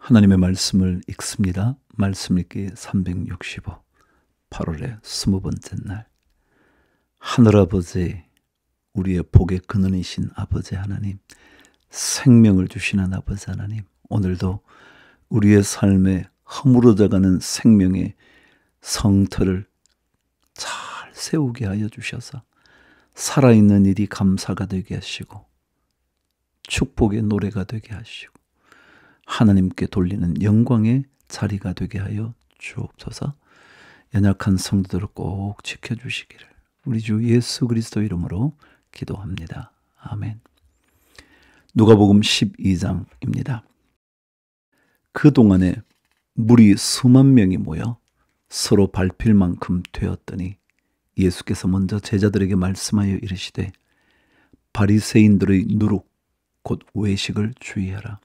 하나님의 말씀을 읽습니다. 말씀 읽기 365, 8월의 20번째 날. 하늘아버지, 우리의 복의 근원이신 아버지 하나님, 생명을 주시는 아버지 하나님, 오늘도 우리의 삶에 허물어져가는 생명의 성터를 잘 세우게 하여 주셔서 살아있는 일이 감사가 되게 하시고 축복의 노래가 되게 하시고 하나님께 돌리는 영광의 자리가 되게 하여 주옵소서. 연약한 성도들을 꼭 지켜주시기를 우리 주 예수 그리스도 이름으로 기도합니다. 아멘. 누가복음 12장입니다. 그동안에 무리 수만 명이 모여 서로 밟힐 만큼 되었더니 예수께서 먼저 제자들에게 말씀하여 이르시되 바리새인들의 누룩 곧 외식을 주의하라.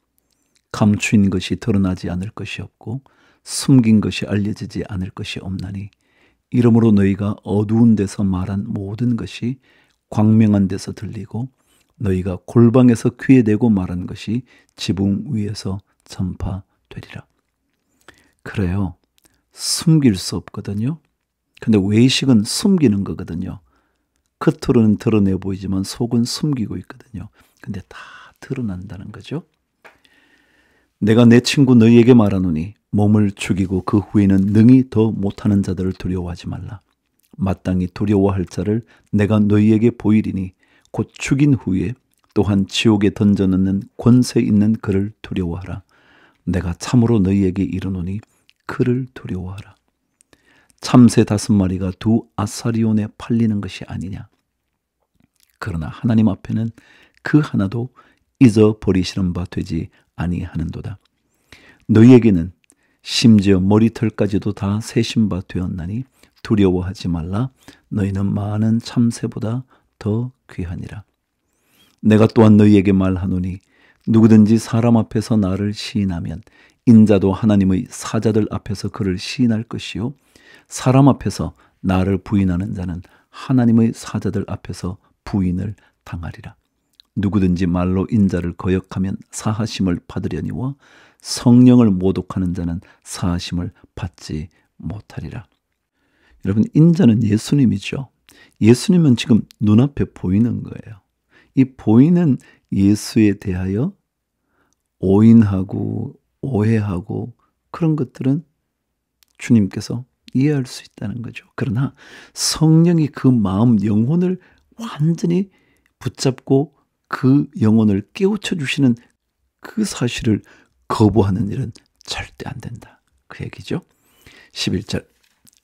감추인 것이 드러나지 않을 것이 없고 숨긴 것이 알려지지 않을 것이 없나니 이러므로 너희가 어두운 데서 말한 모든 것이 광명한 데서 들리고 너희가 골방에서 귀에 대고 말한 것이 지붕 위에서 전파되리라. 그래요. 숨길 수 없거든요. 근데 외식은 숨기는 거거든요. 겉으로는 드러내 보이지만 속은 숨기고 있거든요. 근데 다 드러난다는 거죠. 내가 내 친구 너희에게 말하노니 몸을 죽이고 그 후에는 능히 더 못하는 자들을 두려워하지 말라. 마땅히 두려워할 자를 내가 너희에게 보이리니 곧 죽인 후에 또한 지옥에 던져넣는 권세 있는 그를 두려워하라. 내가 참으로 너희에게 이르노니 그를 두려워하라. 참새 5마리가 2아사리온에 팔리는 것이 아니냐. 그러나 하나님 앞에는 그 하나도 잊어버리시는 바 되지 아니하는도다. 너희에게는 심지어 머리털까지도 다 세신 바 되었나니 두려워하지 말라. 너희는 많은 참새보다 더 귀하니라. 내가 또한 너희에게 말하노니 누구든지 사람 앞에서 나를 시인하면 인자도 하나님의 사자들 앞에서 그를 시인할 것이요 사람 앞에서 나를 부인하는 자는 하나님의 사자들 앞에서 부인을 당하리라. 누구든지 말로 인자를 거역하면 사하심을 받으려니와 성령을 모독하는 자는 사하심을 받지 못하리라. 여러분, 인자는 예수님이죠. 예수님은 지금 눈앞에 보이는 거예요. 이 보이는 예수에 대하여 오인하고 오해하고 그런 것들은 주님께서 이해할 수 있다는 거죠. 그러나 성령이 그 마음, 영혼을 완전히 붙잡고 그 영혼을 깨우쳐 주시는 그 사실을 거부하는 일은 절대 안 된다. 그 얘기죠. 11절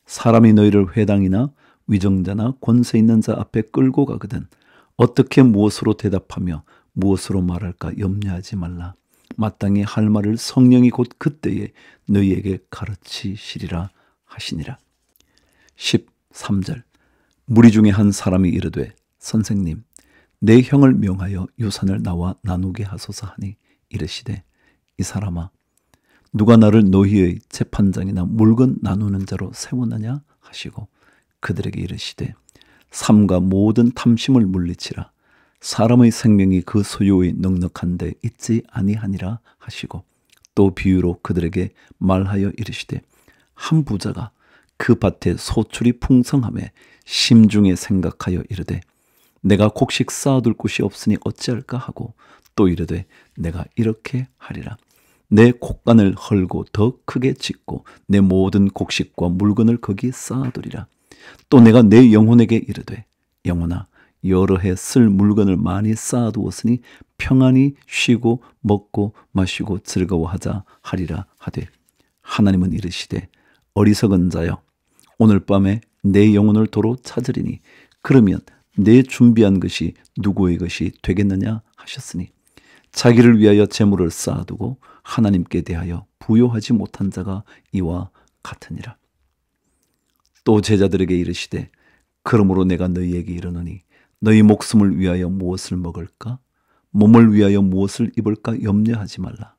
사람이 너희를 회당이나 위정자나 권세 있는 자 앞에 끌고 가거든 어떻게 무엇으로 대답하며 무엇으로 말할까 염려하지 말라. 마땅히 할 말을 성령이 곧 그때에 너희에게 가르치시리라 하시니라. 13절 무리 중에 한 사람이 이르되 선생님 내 형을 명하여 유산을 나와 나누게 하소서 하니 이르시되 이 사람아 누가 나를 너희의 재판장이나 물건 나누는 자로 세우느냐 하시고 그들에게 이르시되 삶과 모든 탐심을 물리치라. 사람의 생명이 그 소유의 넉넉한데 있지 아니하니라 하시고 또 비유로 그들에게 말하여 이르시되 한 부자가 그 밭에 소출이 풍성함에 심중에 생각하여 이르되 내가 곡식 쌓아둘 곳이 없으니 어찌할까 하고 또 이르되 내가 이렇게 하리라. 내 곡간을 헐고 더 크게 짓고 내 모든 곡식과 물건을 거기 쌓아두리라. 또 내가 내 영혼에게 이르되 영혼아 여러 해 쓸 물건을 많이 쌓아두었으니 평안히 쉬고 먹고 마시고 즐거워하자 하리라 하되 하나님은 이르시되 어리석은 자여 오늘 밤에 내 영혼을 도로 찾으리니 그러면 내 준비한 것이 누구의 것이 되겠느냐 하셨으니 자기를 위하여 재물을 쌓아두고 하나님께 대하여 부요하지 못한 자가 이와 같으니라. 또 제자들에게 이르시되 그러므로 내가 너희에게 이르노니 너희 목숨을 위하여 무엇을 먹을까 몸을 위하여 무엇을 입을까 염려하지 말라.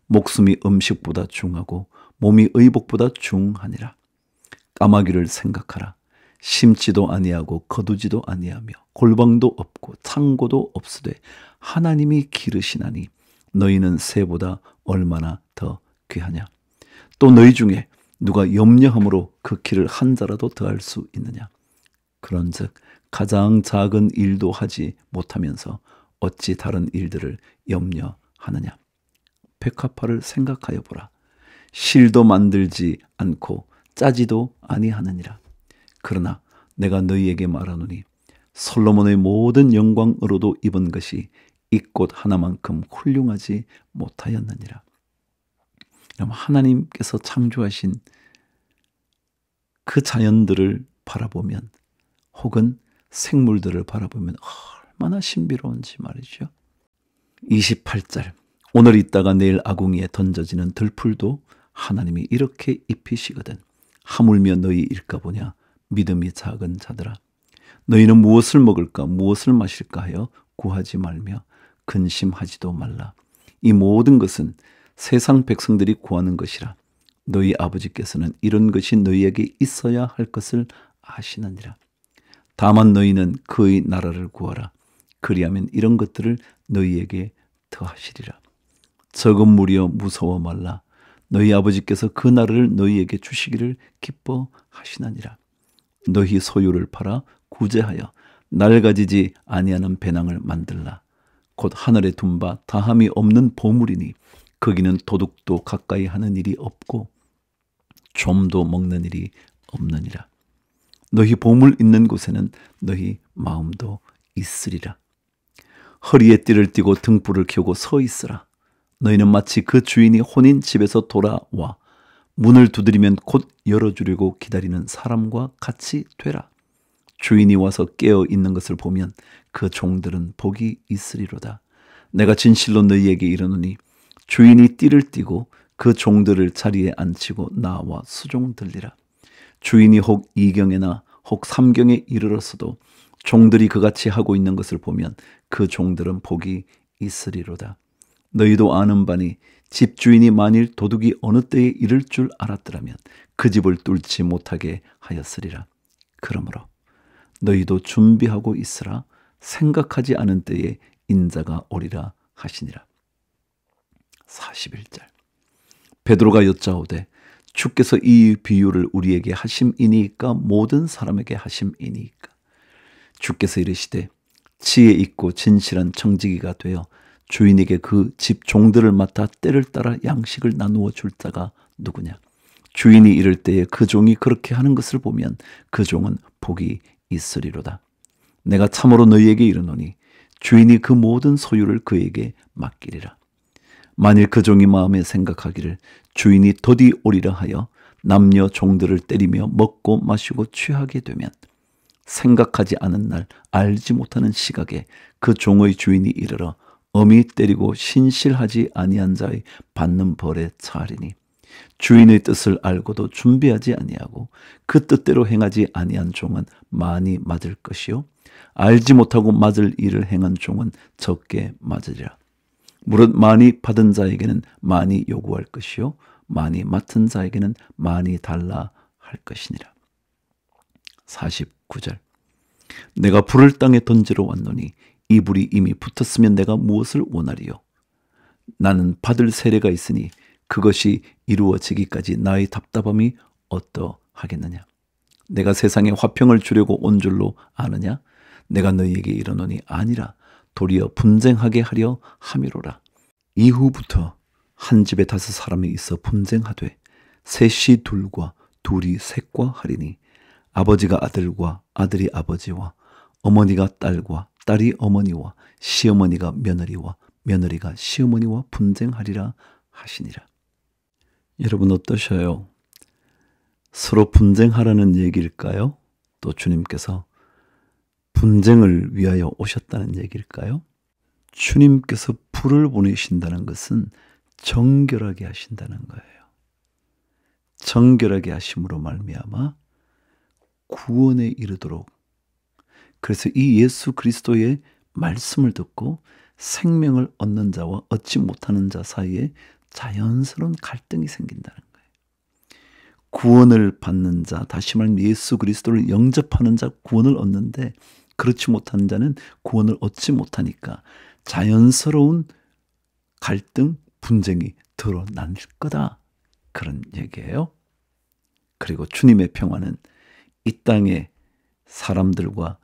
목숨이 음식보다 중하고 몸이 의복보다 중하니라. 까마귀를 생각하라. 심지도 아니하고 거두지도 아니하며 골방도 없고 창고도 없으되 하나님이 기르시나니 너희는 새보다 얼마나 더 귀하냐? 또 너희 중에 누가 염려함으로 그 키를 한 자라도 더할 수 있느냐? 그런즉 가장 작은 일도 하지 못하면서 어찌 다른 일들을 염려하느냐? 백합화를 생각하여 보라. 실도 만들지 않고 짜지도 아니하느니라. 그러나 내가 너희에게 말하노니 솔로몬의 모든 영광으로도 입은 것이 이 꽃 하나만큼 훌륭하지 못하였느니라. 하나님께서 창조하신 그 자연들을 바라보면, 혹은 생물들을 바라보면 얼마나 신비로운지 말이죠. 28절, 오늘 있다가 내일 아궁이에 던져지는 들풀도 하나님이 이렇게 입히시거든. 하물며 너희 일까 보냐? 믿음이 작은 자들아. 너희는 무엇을 먹을까 무엇을 마실까 하여 구하지 말며 근심하지도 말라. 이 모든 것은 세상 백성들이 구하는 것이라. 너희 아버지께서는 이런 것이 너희에게 있어야 할 것을 아시느니라. 다만 너희는 그의 나라를 구하라. 그리하면 이런 것들을 너희에게 더하시리라. 적은 무리여 무서워 말라. 너희 아버지께서 그 나라를 너희에게 주시기를 기뻐하시느니라. 너희 소유를 팔아 구제하여 낡아지지 아니하는 배낭을 만들라. 곧 하늘에 둔 바 다함이 없는 보물이니 거기는 도둑도 가까이 하는 일이 없고 좀도 먹는 일이 없느니라. 너희 보물 있는 곳에는 너희 마음도 있으리라. 허리에 띠를 띠고 등불을 켜고 서 있으라. 너희는 마치 그 주인이 혼인 집에서 돌아와 문을 두드리면 곧 열어주려고 기다리는 사람과 같이 되라. 주인이 와서 깨어 있는 것을 보면 그 종들은 복이 있으리로다. 내가 진실로 너희에게 이르노니 주인이 띠를 띠고 그 종들을 자리에 앉히고 나와 수종들리라. 주인이 혹 2경에나 혹 3경에 이르렀어도 종들이 그같이 하고 있는 것을 보면 그 종들은 복이 있으리로다. 너희도 아는 바니 집주인이 만일 도둑이 어느 때에 이를 줄 알았더라면 그 집을 뚫지 못하게 하였으리라. 그러므로 너희도 준비하고 있으라. 생각하지 않은 때에 인자가 오리라 하시니라. 41절, 베드로가 여짜오되 주께서 이 비유를 우리에게 하심이니까 모든 사람에게 하심이니까. 주께서 이르시되 지혜 있고 진실한 청지기가 되어 주인에게 그 집 종들을 맡아 때를 따라 양식을 나누어 줄 자가 누구냐? 주인이 이를 때에 그 종이 그렇게 하는 것을 보면 그 종은 복이 있으리로다. 내가 참으로 너희에게 이르노니 주인이 그 모든 소유를 그에게 맡기리라. 만일 그 종이 마음에 생각하기를 주인이 더디 오리라 하여 남녀 종들을 때리며 먹고 마시고 취하게 되면 생각하지 않은 날 알지 못하는 시각에 그 종의 주인이 이르러 엄히 때리고 신실하지 아니한 자의 받는 벌에 처하리니 주인의 뜻을 알고도 준비하지 아니하고 그 뜻대로 행하지 아니한 종은 많이 맞을 것이요 알지 못하고 맞을 일을 행한 종은 적게 맞으리라. 무릇 많이 받은 자에게는 많이 요구할 것이요 많이 맡은 자에게는 많이 달라 할 것이니라. 49절, 내가 불을 땅에 던지러 왔노니 이 불이 이미 붙었으면 내가 무엇을 원하리요? 나는 받을 세례가 있으니 그것이 이루어지기까지 나의 답답함이 어떠하겠느냐? 내가 세상에 화평을 주려고 온 줄로 아느냐? 내가 너희에게 이르노니 아니라 도리어 분쟁하게 하려 함이로라. 이후부터 한 집에 5 사람이 있어 분쟁하되 셋이 둘과 둘이 셋과 하리니 아버지가 아들과 아들이 아버지와 어머니가 딸과 딸이 어머니와 시어머니가 며느리와 며느리가 시어머니와 분쟁하리라 하시니라. 여러분 어떠셔요? 서로 분쟁하라는 얘기일까요? 또 주님께서 분쟁을 위하여 오셨다는 얘기일까요? 주님께서 불을 보내신다는 것은 정결하게 하신다는 거예요. 정결하게 하심으로 말미암아 구원에 이르도록, 그래서 이 예수 그리스도의 말씀을 듣고 생명을 얻는 자와 얻지 못하는 자 사이에 자연스러운 갈등이 생긴다는 거예요. 구원을 받는 자, 다시 말하면 예수 그리스도를 영접하는 자 구원을 얻는데 그렇지 못한 자는 구원을 얻지 못하니까 자연스러운 갈등, 분쟁이 드러날 거다 그런 얘기예요. 그리고 주님의 평화는 이 땅의 사람들과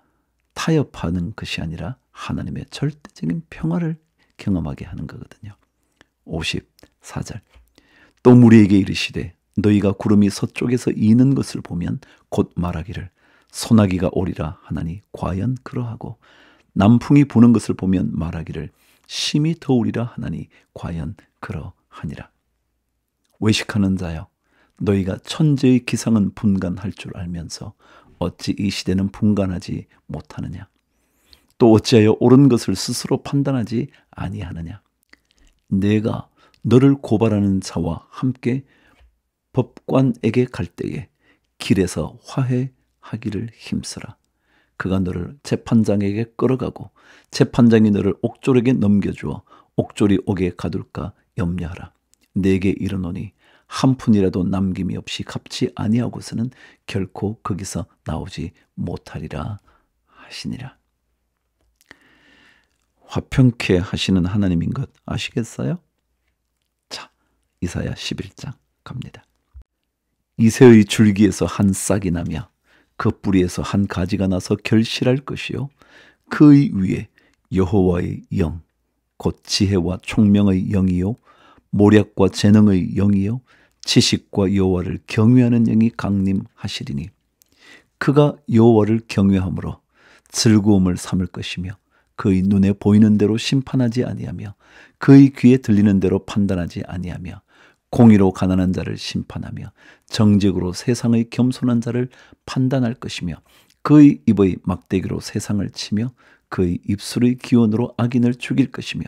타협하는 것이 아니라 하나님의 절대적인 평화를 경험하게 하는 거거든요. 54절. 또 무리에게 이르시되 너희가 구름이 서쪽에서 이는 것을 보면 곧 말하기를 소나기가 오리라 하나니 과연 그러하고 남풍이 부는 것을 보면 말하기를 심히 더우리라 하나니 과연 그러하니라. 외식하는 자여, 너희가 천재의 기상은 분간할 줄 알면서 어찌 이 시대는 분간하지 못하느냐? 또 어찌하여 옳은 것을 스스로 판단하지 아니하느냐? 내가 너를 고발하는 자와 함께 법관에게 갈 때에 길에서 화해하기를 힘쓰라. 그가 너를 재판장에게 끌어가고 재판장이 너를 옥졸에게 넘겨주어 옥졸이 옥에 가둘까 염려하라. 내게 이르노니 한 푼이라도 남김이 없이 갚지 아니하고서는 결코 거기서 나오지 못하리라 하시니라. 화평케 하시는 하나님인 것 아시겠어요? 자, 이사야 11장 갑니다. 이새의 줄기에서 한 싹이 나며 그 뿌리에서 한 가지가 나서 결실할 것이요 그의 위에 여호와의 영 곧 지혜와 총명의 영이요 모략과 재능의 영이요 지식과 여호와를 경외하는 영이 강림하시리니 그가 여호와를 경외함으로 즐거움을 삼을 것이며 그의 눈에 보이는 대로 심판하지 아니하며 그의 귀에 들리는 대로 판단하지 아니하며 공의로 가난한 자를 심판하며 정직으로 세상의 겸손한 자를 판단할 것이며 그의 입의 막대기로 세상을 치며 그의 입술의 기원으로 악인을 죽일 것이며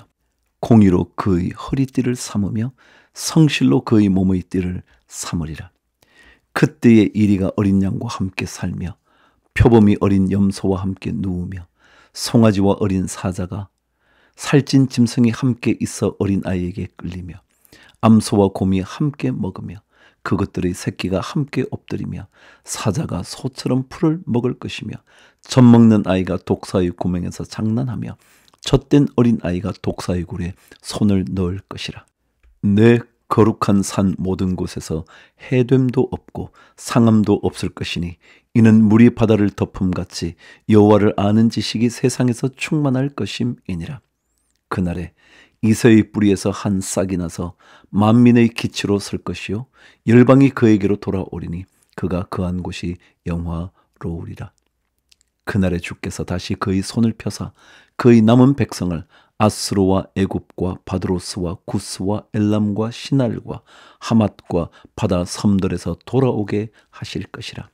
공의로 그의 허리띠를 삼으며 성실로 그의 몸의 띠를 삼으리라. 그때에 이리가 어린 양과 함께 살며 표범이 어린 염소와 함께 누우며 송아지와 어린 사자가 살찐 짐승이 함께 있어 어린 아이에게 끌리며 암소와 곰이 함께 먹으며 그것들의 새끼가 함께 엎드리며 사자가 소처럼 풀을 먹을 것이며 젖먹는 아이가 독사의 구멍에서 장난하며 젖된 어린 아이가 독사의 굴에 손을 넣을 것이라. 내 거룩한 산 모든 곳에서 해됨도 없고 상함도 없을 것이니 이는 물이 바다를 덮음같이 여호와를 아는 지식이 세상에서 충만할 것임이니라. 그날에 이새의 뿌리에서 한 싹이 나서 만민의 기치로 설 것이요 열방이 그에게로 돌아오리니 그가 거한 곳이 영화로우리라. 그날에 주께서 다시 그의 손을 펴사 그의 남은 백성을 아스루와 애굽과 바드로스와 구스와 엘람과 시날과 하맛과 바다 섬들에서 돌아오게 하실 것이라.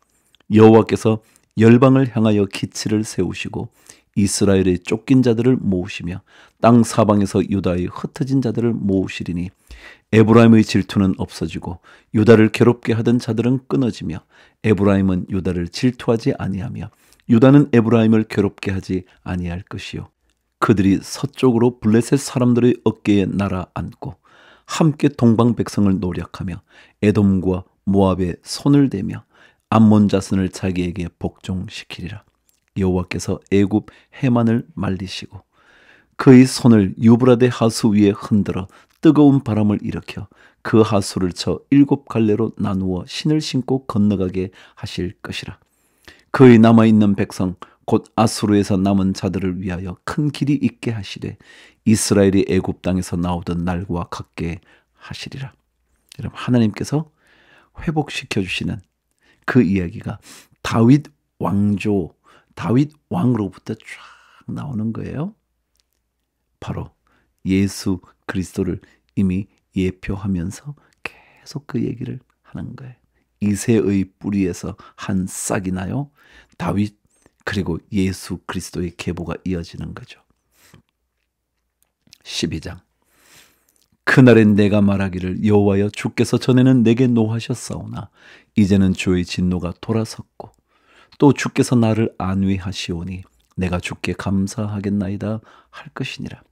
여호와께서 열방을 향하여 기치를 세우시고 이스라엘의 쫓긴 자들을 모으시며 땅 사방에서 유다의 흩어진 자들을 모으시리니 에브라임의 질투는 없어지고 유다를 괴롭게 하던 자들은 끊어지며 에브라임은 유다를 질투하지 아니하며 유다는 에브라임을 괴롭게 하지 아니할 것이요 그들이 서쪽으로 블레셋 사람들의 어깨에 날아앉고 함께 동방 백성을 노력하며 에돔과 모압에 손을 대며 암몬 자손을 자기에게 복종시키리라. 여호와께서 애굽 해만을 말리시고 그의 손을 유브라데 하수 위에 흔들어 뜨거운 바람을 일으켜 그 하수를 쳐 7갈래로 나누어 신을 신고 건너가게 하실 것이라. 그의 남아있는 백성 곧 아수르에서 남은 자들을 위하여 큰 길이 있게 하시되 이스라엘이 애굽 땅에서 나오던 날과 같게 하시리라. 여러분, 하나님께서 회복시켜 주시는 그 이야기가 다윗 왕조, 다윗 왕으로부터 쫙 나오는 거예요. 바로 예수 그리스도를 이미 예표하면서 계속 그 얘기를 하는 거예요. 이새의 뿌리에서 한 싹이 나요. 다윗 그리고 예수 그리스도의 계보가 이어지는 거죠. 12장. 그날엔 내가 말하기를 여호와여 주께서 전에는 내게 노하셨사오나 이제는 주의 진노가 돌아섰고 또 주께서 나를 안위하시오니 내가 주께 감사하겠나이다 할 것이니라.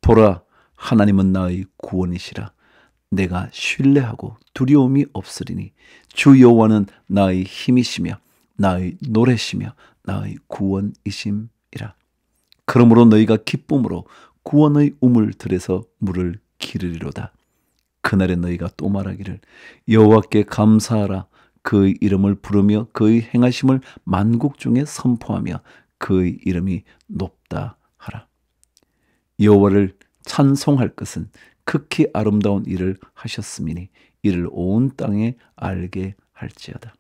보라, 하나님은 나의 구원이시라. 내가 신뢰하고 두려움이 없으리니 주 여호와는 나의 힘이시며 나의 노래시며 나의 구원이심이라. 그러므로 너희가 기쁨으로 구원의 우물 들에서 물을 기르리로다. 그날에 너희가 또 말하기를 여호와께 감사하라. 그의 이름을 부르며 그의 행하심을 만국 중에 선포하며 그의 이름이 높다 하라. 여호와를 찬송할 것은 극히 아름다운 일을 하셨음이니 이를 온 땅에 알게 할지어다.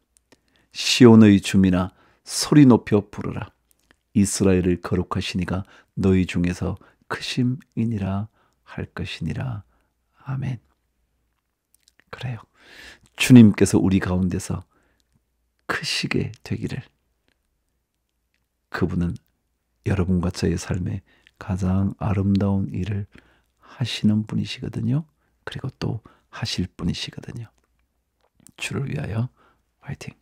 시온의 주민아 소리 높여 부르라. 이스라엘을 거룩하시니가 너희 중에서 크심이니라 할 것이니라. 아멘. 그래요. 주님께서 우리 가운데서 크시게 되기를. 그분은 여러분과 저의 삶에 가장 아름다운 일을 하시는 분이시거든요. 그리고 또 하실 분이시거든요. 주를 위하여 화이팅!